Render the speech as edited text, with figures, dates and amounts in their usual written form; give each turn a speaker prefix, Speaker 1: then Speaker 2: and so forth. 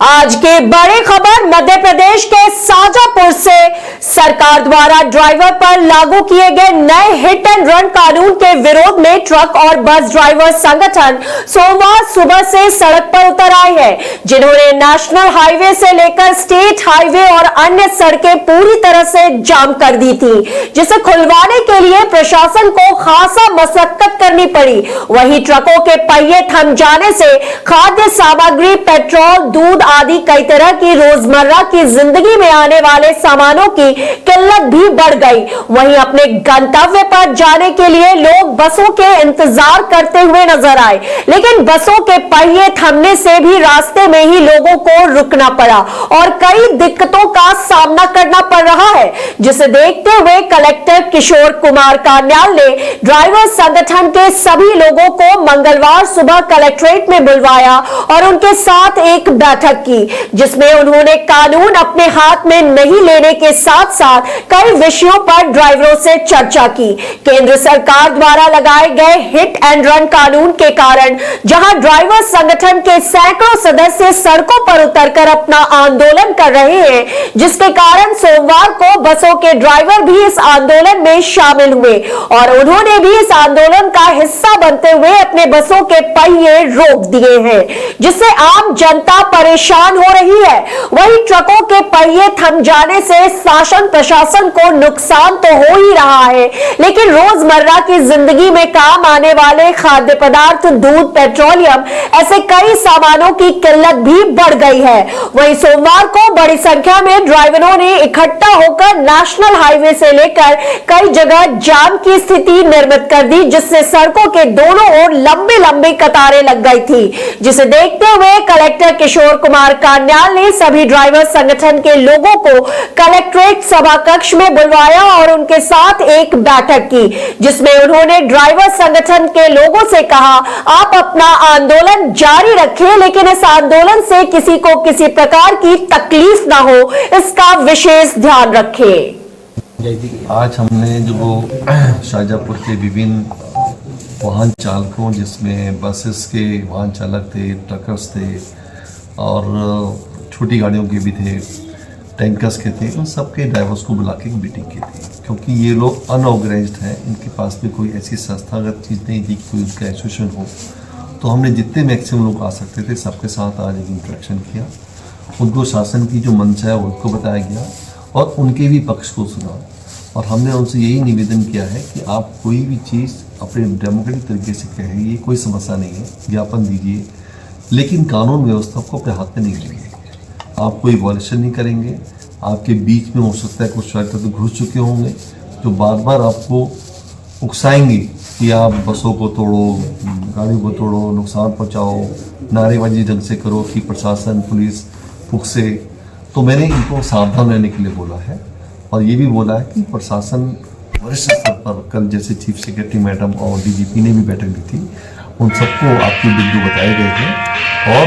Speaker 1: आज के बड़ी खबर मध्य प्रदेश के शाजापुर से सरकार द्वारा ड्राइवर पर लागू किए गए नए हिट एंड रन कानून के विरोध में ट्रक और बस ड्राइवर संगठन सोमवार सुबह से सड़क पर उतर आए हैं, जिन्होंने नेशनल हाईवे से लेकर स्टेट हाईवे और अन्य सड़कें पूरी तरह से जाम कर दी थी, जिसे खुलवाने के लिए प्रशासन को खासा मशक्कत करनी पड़ी। वहीं ट्रकों के पहिए थम जाने से खाद्य सामग्री, पेट्रोल, दूध आदि कई तरह की रोजमर्रा की जिंदगी में आने वाले सामानों की किल्लत भी बढ़ गई। वहीं अपने गंतव्य पर जाने के लिए लोग बसों के इंतजार करते हुए नजर आए, लेकिन बसों के पहिए थमने से भी रास्ते में ही लोगों को रुकना पड़ा और कई दिक्कतों का सामना करना पड़ रहा है, जिसे देखते हुए कलेक्टर किशोर कुमार कान्याल ने ड्राइवर संगठन के सभी लोगों को मंगलवार सुबह कलेक्ट्रेट में बुलवाया और उनके साथ एक बैठक की, जिसमें उन्होंने कानून अपने हाथ में नहीं लेने के साथ साथ कई विषयों पर ड्राइवरों से चर्चा की। केंद्र सरकार द्वारा लगाए गए हिट एंड रन कानून के कारण जहां ड्राइवर संगठन के सैकड़ों सदस्य सड़कों पर उतरकर अपना आंदोलन कर रहे हैं, जिसके कारण सोमवार को बसों के ड्राइवर भी इस आंदोलन में शामिल हुए और उन्होंने भी इस आंदोलन का हिस्सा बनते हुए अपने बसों के पहिए रोक दिए हैं, जिससे आम जनता परेशान हो रही है। वहीं ट्रकों के पहिए थम जाने से शासन प्रशासन को नुकसान तो हो ही रहा है, लेकिन रोजमर्रा की जिंदगी में काम आने वाले खाद्य पदार्थ, दूध, पेट्रोलियम ऐसे कई सामानों की किल्लत भी बढ़ गई है। वहीं सोमवार को बड़ी संख्या में ड्राइवरों ने इकट्ठा होकर नेशनल हाईवे से लेकर कई जगह जाम की स्थिति निर्मित कर दी, जिससे सड़कों के दोनों ओर लंबी लंबी कतारें लग गई थी, जिसे देखते हुए कलेक्टर किशोर कुमार कान्याल ने सभी ड्राइवर संगठन के लोगों को कलेक्ट्रेट सभा कक्ष में बुलवाया और उनके साथ एक बैठक की, जिसमें उन्होंने ड्राइवर संगठन के लोगों से कहा, आप अपना आंदोलन जारी रखें, लेकिन इस आंदोलन से किसी को किसी प्रकार की तकलीफ ना हो, इसका विशेष ध्यान रखें।
Speaker 2: आज हमने जो शाजापुर के विभिन्न वाहन चालकों, जिसमें बसेस के वाहन चालक थे, ट्रकर्स थे और छोटी गाड़ियों के भी थे, टैंकर्स के थे, उन सबके ड्राइवर्स को बुला के मीटिंग की थी, क्योंकि ये लोग अनऑर्गेनाइज्ड हैं, इनके पास भी कोई ऐसी संस्थागत चीज़ नहीं थी, कोई उसका एसोसिएशन हो। तो हमने जितने मैक्सिमम लोग आ सकते थे सबके साथ आज एक इंटरेक्शन किया, उनको शासन की जो मंशा है उनको बताया गया और उनके भी पक्ष को सुना, और हमने उनसे यही निवेदन किया है कि आप कोई भी चीज़ अपने डेमोक्रेटिक तरीके से कहिए, कोई समस्या नहीं है, ज्ञापन दीजिए, लेकिन कानून व्यवस्था को अपने हाथ में नहीं लेंगे। आप कोई वॉयलेशन नहीं करेंगे। आपके बीच में हो सकता है कुछ ट्रैक्टर तो घुस चुके होंगे जो बार बार आपको उकसाएंगे कि आप बसों को तोड़ो, गाड़ियों को तोड़ो, नुकसान पहुंचाओ, नारेबाजी ढंग से करो कि प्रशासन, पुलिस उकसे। तो मैंने इनको सावधान रहने के लिए बोला है और ये भी बोला है कि प्रशासन वरिष्ठ स्तर पर, कल जैसे चीफ सेक्रेटरी मैडम और डीजीपी ने भी बैठक दी थी, उन सबको आपके बिंदु बताए गए हैं और